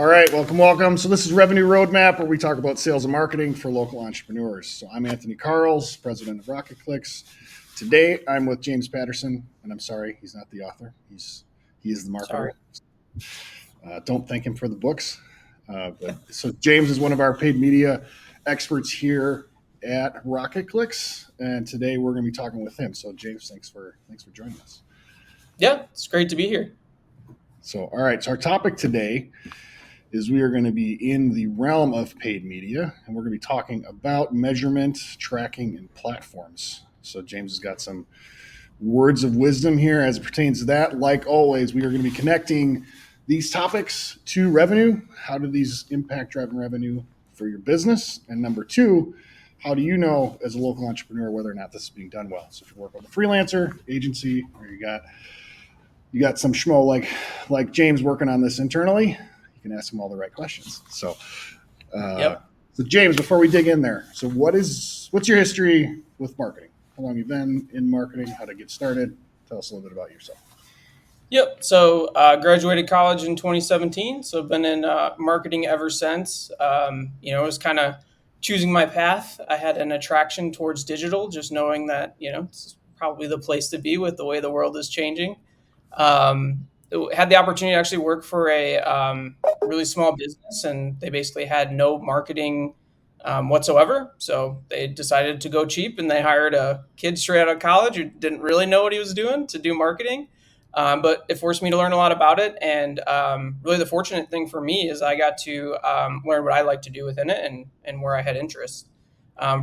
All right, welcome. So this is Revenue Roadmap, where we talk about sales and marketing for local entrepreneurs. So I'm Anthony Karls, president of RocketClicks. Today I'm with James Patterson, and I'm sorry, he's not the author. He is the marketer. Sorry. Don't thank him for the books. So James is one of our paid media experts here at RocketClicks, and today we're going to be talking with him. So James, thanks for joining us. Yeah, it's great to be here. So all right, so our topic today is we are going to be in the realm of paid media, and we're going to be talking about measurement, tracking, and platforms. So James has got some words of wisdom here as it pertains to that. Like always, we are going to be connecting these topics to revenue. How do these impact driving revenue for your business? And number two, how do you know as a local entrepreneur whether or not this is being done well? So if you work with a freelancer, agency, or you got some schmo like James working on this internally, you can ask him all the right questions. So, So James, before we dig in there, so what's your history with marketing? How long have you been in marketing? How to get started? Tell us a little bit about yourself. Yep. So graduated college in 2017. So I've been in marketing ever since. It was kind of choosing my path. I had an attraction towards digital, just knowing that, it's probably the place to be with the way the world is changing. Had the opportunity to actually work for a really small business, and they basically had no marketing whatsoever. So they decided to go cheap, and they hired a kid straight out of college who didn't really know what he was doing to do marketing. But it forced me to learn a lot about it. And really the fortunate thing for me is I got to learn what I like to do within it and where I had interest.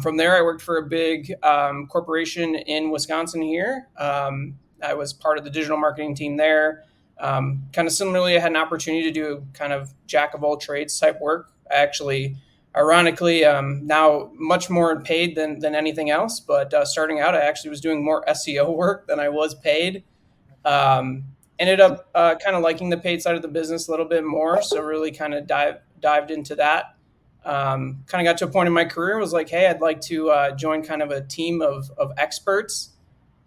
From there, I worked for a big corporation in Wisconsin here. I was part of the digital marketing team there. Kind of similarly, I had an opportunity to do kind of jack of all trades type work. Actually, ironically, now much more paid than anything else. But starting out, I actually was doing more SEO work than I was paid. Ended up kind of liking the paid side of the business a little bit more. So really kind of dived into that. Kind of got to a point in my career was like, hey, I'd like to join kind of a team of experts.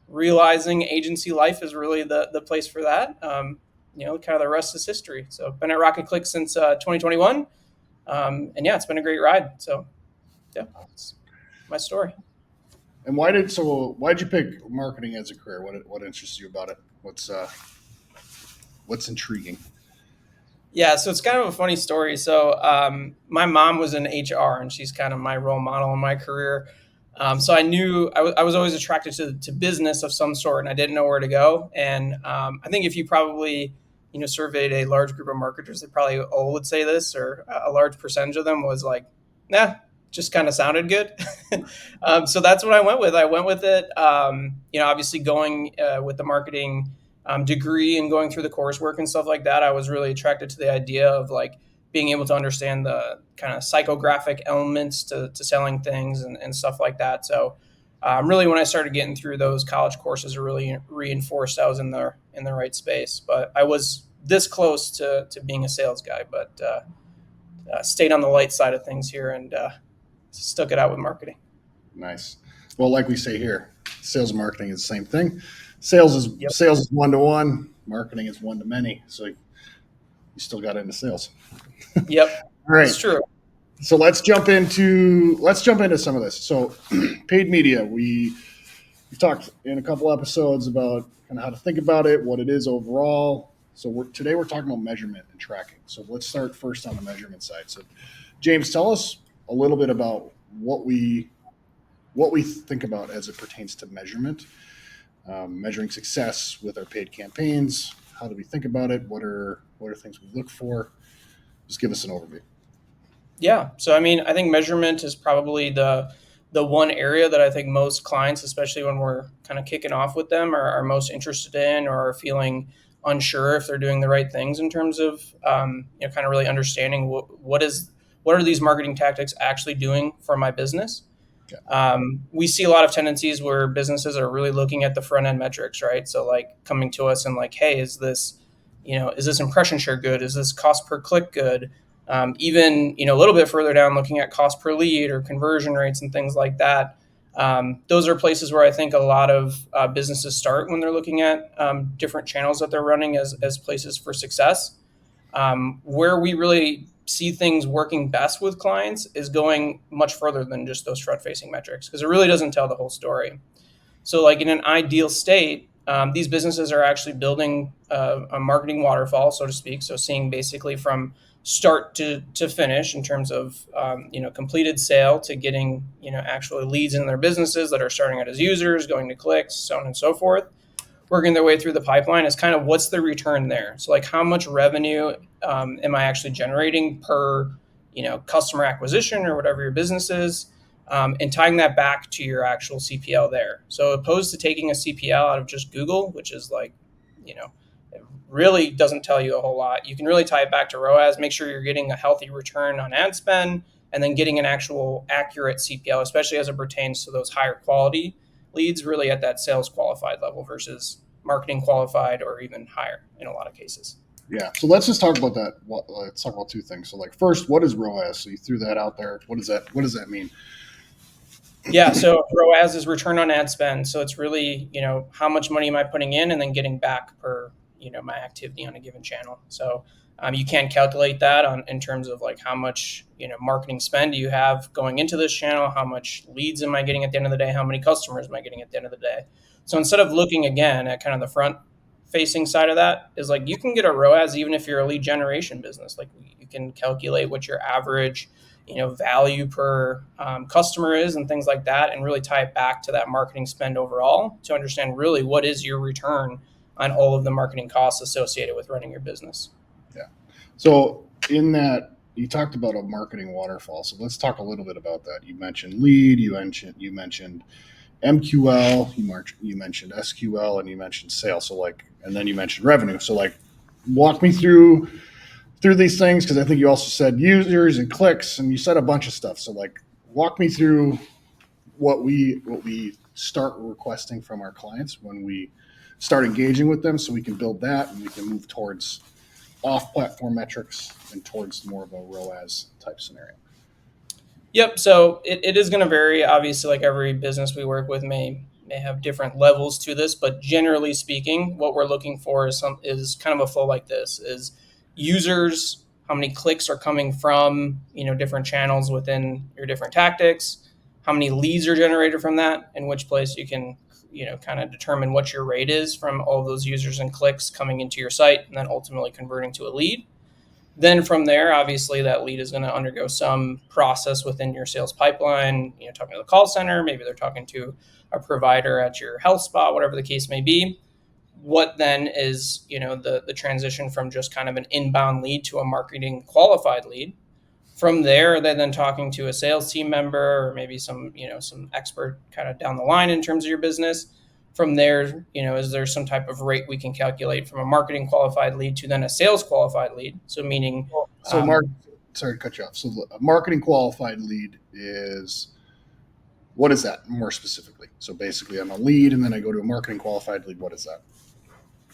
Realizing agency life is really the place for that. Kind of the rest is history. So I've been at RocketClick since 2021. And yeah, it's been a great ride. So yeah, that's my story. And why'd you pick marketing as a career? What interests you about it? What's intriguing? Yeah, so it's kind of a funny story. So my mom was in HR, and she's kind of my role model in my career. So I knew I was always attracted to business of some sort, and I didn't know where to go. And I think if you probably, surveyed a large group of marketers, they probably all would say this, or a large percentage of them was like, nah, just kind of sounded good. So that's what I went with. I went with it, obviously going with the marketing degree and going through the coursework and stuff like that. I was really attracted to the idea of like being able to understand the kind of psychographic elements to selling things and stuff like that. So really when I started getting through those college courses, it really reinforced I was in the right space. But I was this close to being a sales guy, but stayed on the light side of things here and stuck it out with marketing. Nice. Well, like we say here, sales and marketing is the same thing. Sales is one-to-one. Marketing is one-to-many. So you still got into sales. Yep. All right. That's true. So let's jump into some of this. So paid media, we've talked in a couple episodes about kind of how to think about it, what it is overall. So today we're talking about measurement and tracking. So let's start first on the measurement side. So James, tell us a little bit about what we think about as it pertains to measurement, measuring success with our paid campaigns. How do we think about it? What are things we look for? Just give us an overview. Yeah. So, I think measurement is probably the one area that I think most clients, especially when we're kind of kicking off with them, are most interested in or are feeling unsure if they're doing the right things in terms of, kind of really understanding what are these marketing tactics actually doing for my business. Okay. We see a lot of tendencies where businesses are really looking at the front end metrics, right? So like coming to us and like, hey, is this impression share good? Is this cost per click good? Even, a little bit further down, looking at cost per lead or conversion rates and things like that. Those are places where I think a lot of businesses start when they're looking at different channels that they're running as places for success. Where we really see things working best with clients is going much further than just those front facing metrics, because it really doesn't tell the whole story. So, like in an ideal state, these businesses are actually building a marketing waterfall, so to speak. So, seeing basically from start to finish in terms of completed sale to getting actually leads in their businesses that are starting out as users, going to clicks, so on and so forth, working their way through the pipeline is kind of what's the return there. So like how much revenue am I actually generating per customer acquisition or whatever your business is, and tying that back to your actual CPL there. So opposed to taking a CPL out of just Google, which is like it really doesn't tell you a whole lot. You can really tie it back to ROAS, make sure you're getting a healthy return on ad spend, and then getting an actual accurate CPL, especially as it pertains to those higher quality leads, really at that sales qualified level versus marketing qualified or even higher in a lot of cases. Yeah. So let's just talk about that. Let's talk about two things. So like first, what is ROAS? So you threw that out there. What does that mean? Yeah, so ROAS is return on ad spend. So it's really, how much money am I putting in and then getting back per, my activity on a given channel. So you can calculate that in terms of like how much, marketing spend do you have going into this channel? How much leads am I getting at the end of the day? How many customers am I getting at the end of the day? So instead of looking again at kind of the front facing side of that, is like you can get a ROAS even if you're a lead generation business. Like you can calculate what your average value per customer is and things like that, and really tie it back to that marketing spend overall to understand really what is your return on all of the marketing costs associated with running your business. Yeah. So in that, you talked about a marketing waterfall. So let's talk a little bit about that. You mentioned lead, you mentioned MQL, you mentioned SQL, and you mentioned sales. So like, and then you mentioned revenue. So like, walk me through these things, because I think you also said users and clicks, and you said a bunch of stuff. So like, walk me through what we start requesting from our clients when we start engaging with them, so we can build that and we can move towards off-platform metrics and towards more of a ROAS type scenario. Yep. So it is going to vary. Obviously, like every business we work with may have different levels to this, but generally speaking, what we're looking for is kind of a flow like this: is users, how many clicks are coming from different channels within your different tactics, how many leads are generated from that, in which place you can kind of determine what your rate is from all of those users and clicks coming into your site, and then ultimately converting to a lead. Then from there, obviously, that lead is going to undergo some process within your sales pipeline, talking to the call center, maybe they're talking to a provider at your health spa, whatever the case may be. What then is, the transition from just kind of an inbound lead to a marketing qualified lead. From there, they're then talking to a sales team member or maybe some expert kind of down the line in terms of your business. From there, is there some type of rate we can calculate from a marketing qualified lead to then a sales qualified lead? So meaning, So Mark, sorry to cut you off. So a marketing qualified lead is, what is that more specifically? So basically I'm a lead and then I go to a marketing qualified lead. What is that?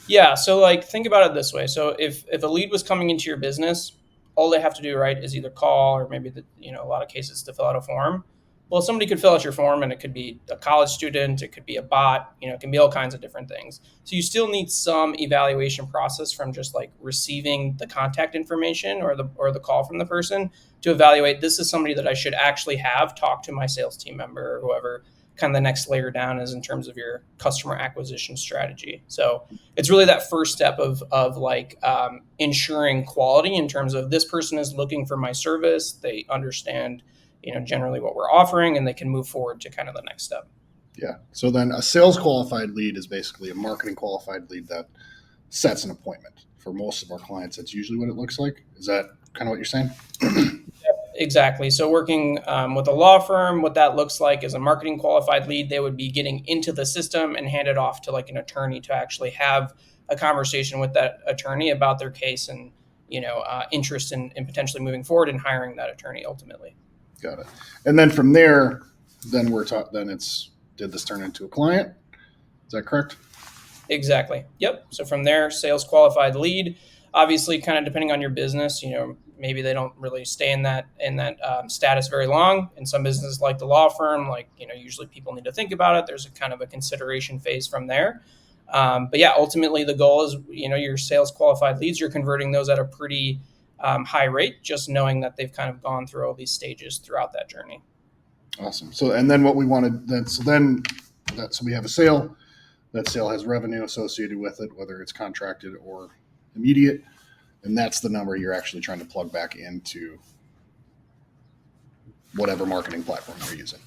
yeah. So like think about it this way. So if a lead was coming into your business, all they have to do, right, is either call or maybe a lot of cases to fill out a form. Well, somebody could fill out your form and it could be a college student, it could be a bot, it can be all kinds of different things. So you still need some evaluation process from just like receiving the contact information or the call from the person to evaluate, this is somebody that I should actually have talk to my sales team member or whoever kind of the next layer down is in terms of your customer acquisition strategy. So it's really that first step of like ensuring quality in terms of this person is looking for my service. They understand, generally what we're offering, and they can move forward to kind of the next step. Yeah. So then a sales qualified lead is basically a marketing qualified lead that sets an appointment. For most of our clients, that's usually what it looks like. Is that kind of what you're saying? Exactly. So working with a law firm, what that looks like is a marketing qualified lead. They would be getting into the system and hand it off to like an attorney to actually have a conversation with that attorney about their case and interest in potentially moving forward and hiring that attorney ultimately. Got it. And then from there, then we're taught. Then it's, did this turn into a client? Is that correct? Exactly. Yep. So from there, sales qualified lead. Obviously, kind of depending on your business, maybe they don't really stay in that status very long. In some businesses, like the law firm, like usually people need to think about it. There's a kind of a consideration phase from there. But yeah, ultimately the goal is, your sales qualified leads, you're converting those at a pretty high rate, just knowing that they've kind of gone through all these stages throughout that journey. Awesome. So, and then what we wanted then, so we have a sale. That sale has revenue associated with it, whether it's contracted or immediate, and that's the number you're actually trying to plug back into whatever marketing platform you're using.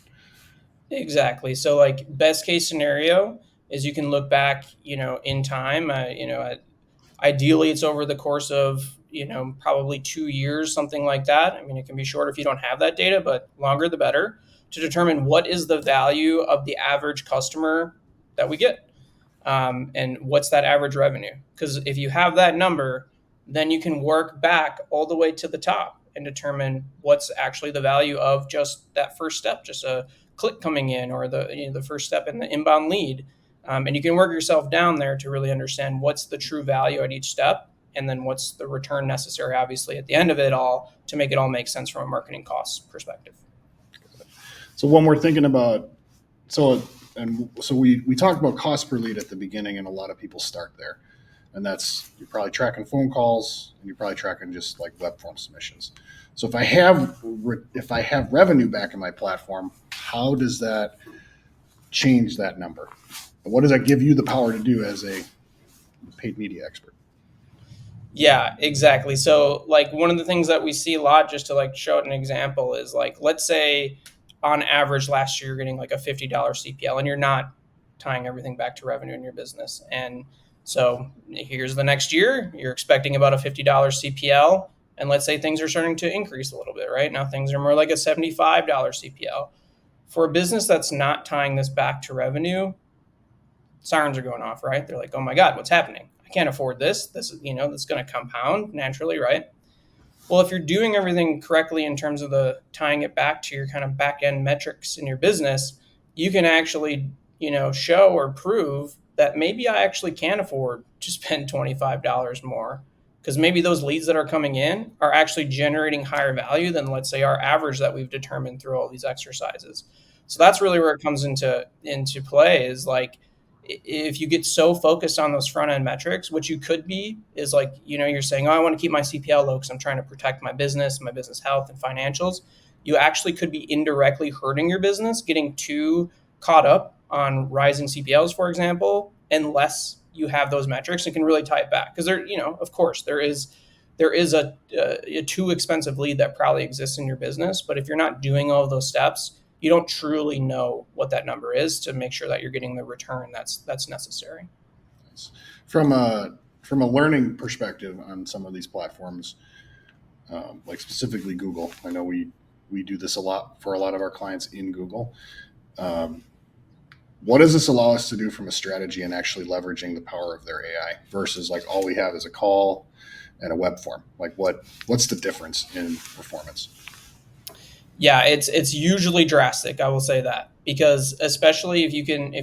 Exactly. So like best case scenario is you can look back, in time, ideally it's over the course of, probably 2 years, something like that. I mean, it can be short if you don't have that data, but longer the better, to determine what is the value of the average customer that we get. And what's that average revenue? Because if you have that number, then you can work back all the way to the top and determine what's actually the value of just that first step, just a click coming in, or the first step in the inbound lead. And you can work yourself down there to really understand what's the true value at each step, and then what's the return necessary, obviously, at the end of it all, to make it all make sense from a marketing cost perspective. So when we're thinking about, so we talked about cost per lead at the beginning, and a lot of people start there, and that's, you're probably tracking phone calls, and you're probably tracking just like web form submissions. So if I have revenue back in my platform, how does that change that number? What does that give you the power to do as a paid media expert? Yeah, exactly. So, like, one of the things that we see a lot, just to like show it an example, is like, let's say on average last year you're getting like a $50 CPL, and you're not tying everything back to revenue in your business. And so here's the next year, you're expecting about a $50 CPL, and let's say things are starting to increase a little bit, right? Now things are more like a $75 CPL. For a business that's not tying this back to revenue, sirens are going off, right? They're like, oh my God, what's happening? I can't afford this. This is, that's going to compound naturally, right? Well, if you're doing everything correctly in terms of the tying it back to your kind of back end metrics in your business, you can actually, show or prove that maybe I actually can afford to spend $25 more, because maybe those leads that are coming in are actually generating higher value than, let's say, our average that we've determined through all these exercises. So that's really where it comes into play, is like, if you get so focused on those front end metrics, which you could be, is like, you're saying, oh, I want to keep my CPL low because I'm trying to protect my business health and financials. You actually could be indirectly hurting your business, getting too caught up on rising CPLs, for example, unless you have those metrics and can really tie it back. Because of course, there is a too expensive lead that probably exists in your business, but if you're not doing all of those steps, you don't truly know what that number is to make sure that you're getting the return that's necessary. From a learning perspective on some of these platforms, like specifically Google, I know we do this a lot for a lot of our clients in Google. What does this allow us to do from a strategy and actually leveraging the power of their AI versus like all we have is a call and a web form? Like what's the difference in performance? Yeah, it's usually drastic. I will say that, because especially if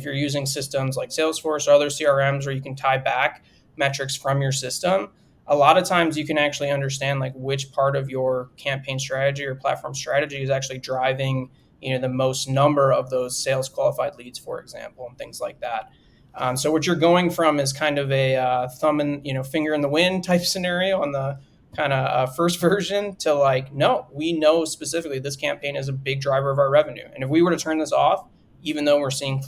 you're using systems like Salesforce or other CRMs where you can tie back metrics from your system, a lot of times you can actually understand like which part of your campaign strategy or platform strategy is actually driving the most number of those sales qualified leads, for example, and things like that. So what you're going from is kind of a thumb and finger in the wind type scenario on the kind of first version, to like, no, we know specifically this campaign is a big driver of our revenue, and if we were to turn this off, even though we're seeing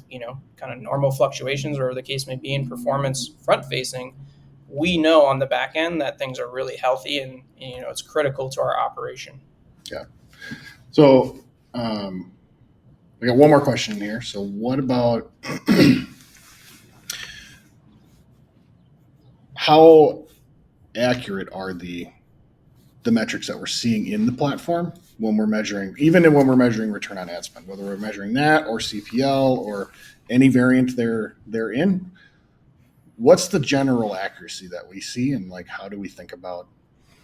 kind of normal fluctuations, or the case may be, in performance front facing, we know on the back end that things are really healthy, and it's critical to our operation. Yeah. So we got one more question here. So what about how accurate are the metrics that we're seeing in the platform when we're measuring, even when we're measuring return on ad spend, whether we're measuring that or CPL or any variant they're in? What's the general accuracy that we see, and like how do we think about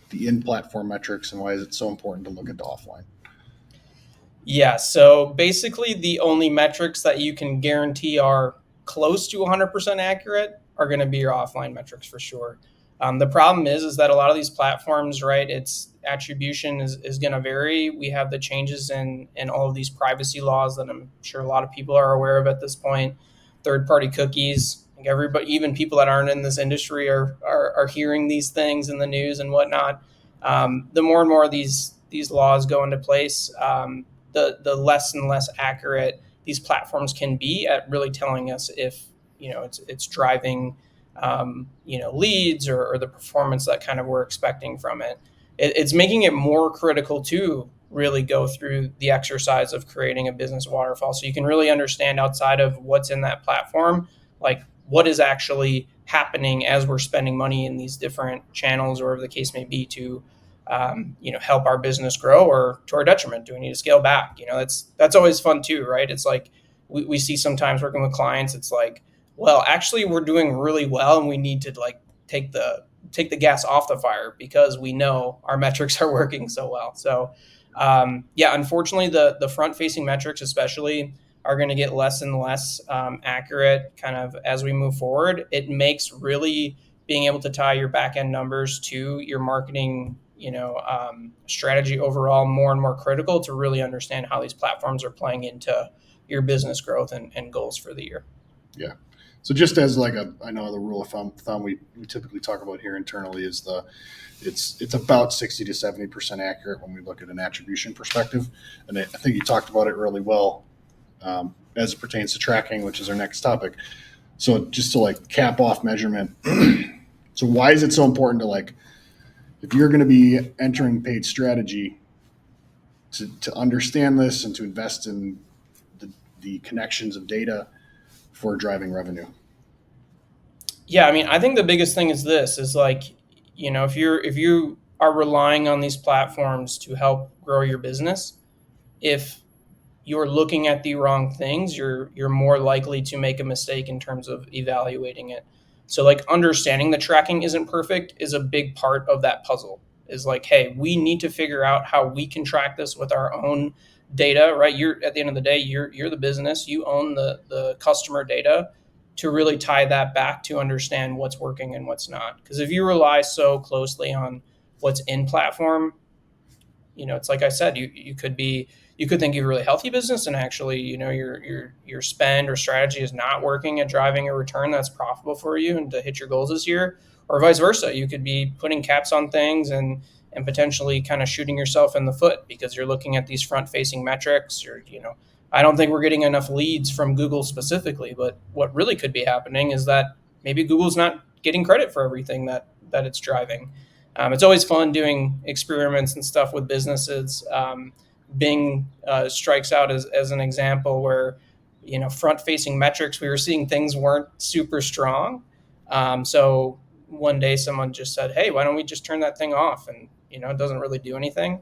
the in-platform metrics, and why is it so important to look at the offline? Yeah, so basically the only metrics that you can guarantee are close to 100% accurate are going to be your offline metrics for sure. The problem is that a lot of these platforms, right, its attribution is going to vary. We have the changes in all of these privacy laws that I'm sure a lot of people are aware of at this point. Third-party cookies, Like everybody, even people that aren't in this industry are hearing these things in the news and whatnot. The more and more these laws go into place, the less and less accurate these platforms can be at really telling us if it's driving leads or the performance that kind of we're expecting from it. It's making it more critical to really go through the exercise of creating a business waterfall so you can really understand outside of what's in that platform, like what is actually happening as we're spending money in these different channels or whatever the case may be to help our business grow or to our detriment. Do we need to scale back? That's always fun too, right? It's like we see sometimes working with clients, it's like, well, actually we're doing really well and we need to like take the gas off the fire because we know our metrics are working so well. So yeah, unfortunately the front facing metrics especially are going to get less and less accurate kind of as we move forward. It makes really being able to tie your back end numbers to your marketing strategy overall more and more critical to really understand how these platforms are playing into your business growth and goals for the year. Yeah. So just as like I know the rule of thumb we typically talk about here internally is it's about 60 to 70% accurate when we look at an attribution perspective, and I think you talked about it really well as it pertains to tracking, which is our next topic. So just to like cap off measurement, so why is it so important to like if you're going to be entering paid strategy to understand this and to invest in the connections of data for driving revenue? Yeah, I mean, I think the biggest thing is this is like, if you are relying on these platforms to help grow your business, if you're looking at the wrong things, you're more likely to make a mistake in terms of evaluating it. So like understanding the tracking isn't perfect is a big part of that puzzle. Is like, hey, we need to figure out how we can track this with our own data, right? You're at the end of the day, you're the business, you own the customer data to really tie that back to understand what's working and what's not. Because if you rely so closely on what's in platform, it's like I said, you could think you have a really healthy business and actually, your spend or strategy is not working at driving a return that's profitable for you and to hit your goals this year, or vice versa. You could be putting caps on things and potentially kind of shooting yourself in the foot because you're looking at these front facing metrics or, I don't think we're getting enough leads from Google specifically, but what really could be happening is that maybe Google's not getting credit for everything that it's driving. It's always fun doing experiments and stuff with businesses. Bing strikes out as an example where, front-facing metrics, we were seeing things weren't super strong. So one day someone just said, "Hey, why don't we just turn that thing off?" And it doesn't really do anything.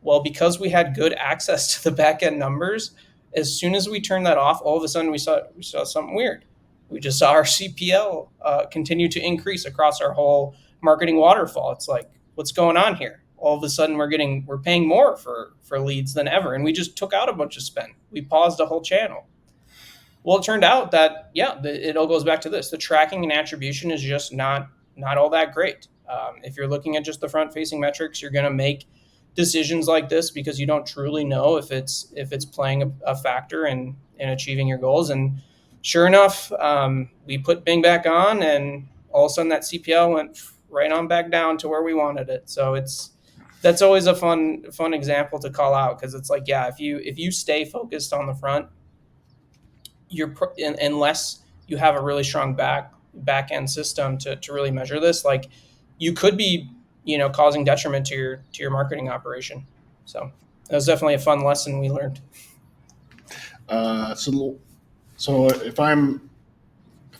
Well, because we had good access to the back end numbers, as soon as we turned that off, all of a sudden we saw something weird. We just saw our CPL continue to increase across our whole marketing waterfall. It's like, what's going on here? All of a sudden we're paying more for leads than ever, and we just took out a bunch of spend. We paused a whole channel. Well, it turned out that it all goes back to this: the tracking and attribution is just not all that great. If you're looking at just the front facing metrics, you're going to make decisions like this because you don't truly know if it's playing a factor in achieving your goals. And sure enough, we put Bing back on, and all of a sudden that CPL went right on back down to where we wanted it. So that's always a fun example to call out because it's like, yeah, if you stay focused on the front, unless you have a really strong back end system to really measure this, like you could be causing detriment to your marketing operation. So that was definitely a fun lesson we learned. So if I'm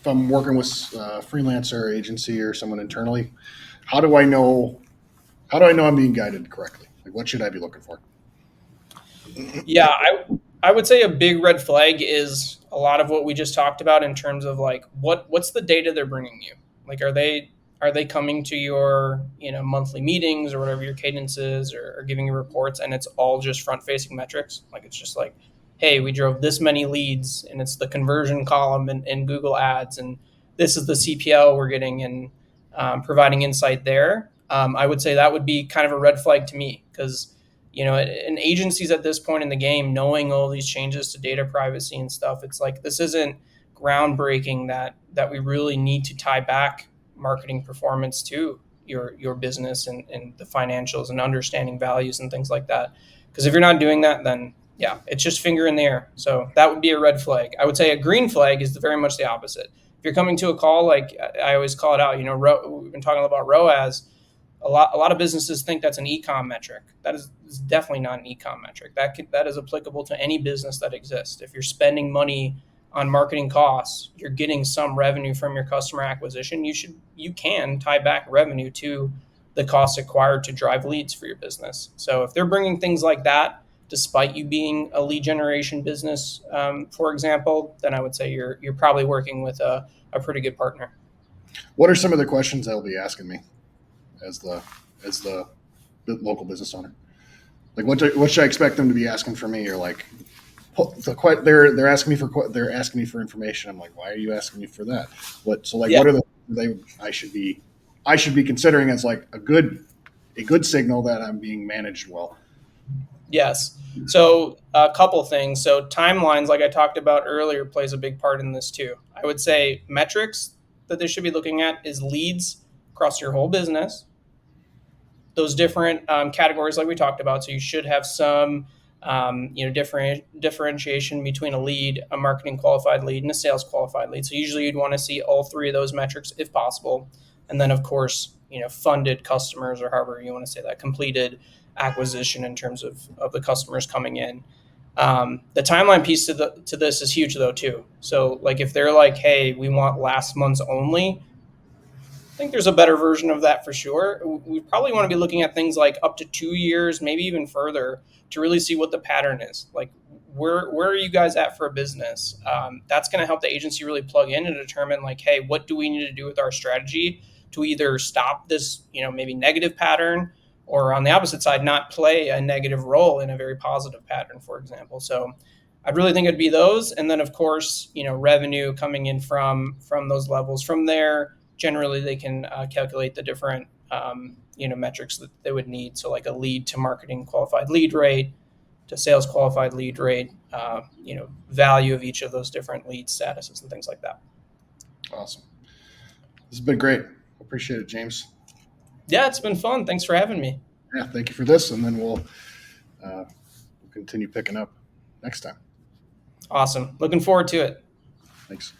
working with a freelancer agency or someone internally, how do I know I'm being guided correctly? Like what should I be looking for? Yeah, I would say a big red flag is a lot of what we just talked about in terms of like what's the data they're bringing you. Like are they coming to your monthly meetings or whatever your cadence is, or giving you reports, and it's all just front facing metrics? Like it's just like, hey, we drove this many leads, and it's the conversion column in Google Ads, and this is the CPL we're getting, and providing insight there. I would say that would be kind of a red flag to me because and agencies at this point in the game, knowing all these changes to data privacy and stuff, it's like this isn't groundbreaking that we really need to tie back marketing performance to your business and the financials and understanding values and things like that. Because if you're not doing that, then yeah, it's just finger in the air. So that would be a red flag. I would say a green flag is very much the opposite. If you're coming to a call, like I always call it out, we've been talking about ROAS. A lot of businesses think that's an e-com metric. That is definitely not an e-com metric. That is applicable to any business that exists. If you're spending money on marketing costs, you're getting some revenue from your customer acquisition. You can tie back revenue to the costs acquired to drive leads for your business. So if they're bringing things like that, despite you being a lead generation business, for example, then I would say you're probably working with a pretty good partner. What are some of the questions they'll be asking me as the local business owner? Like, what should I expect them to be asking for me? Or like, they're asking me for information. I'm like, why are you asking me for that? Yeah. What are they I should be considering as like a good signal that I'm being managed well? Yes. So a couple things. So timelines, like I talked about earlier, plays a big part in this too. I would say metrics that they should be looking at is leads across your whole business. Those different categories, like we talked about. So you should have some, differentiation between a lead, a marketing qualified lead, and a sales qualified lead. So usually you'd want to see all three of those metrics if possible, and then of course, funded customers, or however you want to say that, completed acquisition in terms of the customers coming in. The timeline piece to this is huge though too. So like if they're like, hey, we want last month's only, I think there's a better version of that for sure. We probably want to be looking at things like up to 2 years, maybe even further, to really see what the pattern is. Like, where are you guys at for a business? That's going to help the agency really plug in and determine, like, hey, what do we need to do with our strategy to either stop this, maybe negative pattern, or on the opposite side, not play a negative role in a very positive pattern, for example. So I'd really think it'd be those, and then of course, revenue coming in from those levels. From there, generally they can calculate the different metrics that they would need. So like a lead to marketing qualified lead rate, to sales qualified lead rate, value of each of those different lead statuses and things like that. Awesome. This has been great. Appreciate it, James. Yeah, it's been fun. Thanks for having me. Yeah, thank you for this, and then we'll continue picking up next time. Awesome. Looking forward to it. Thanks.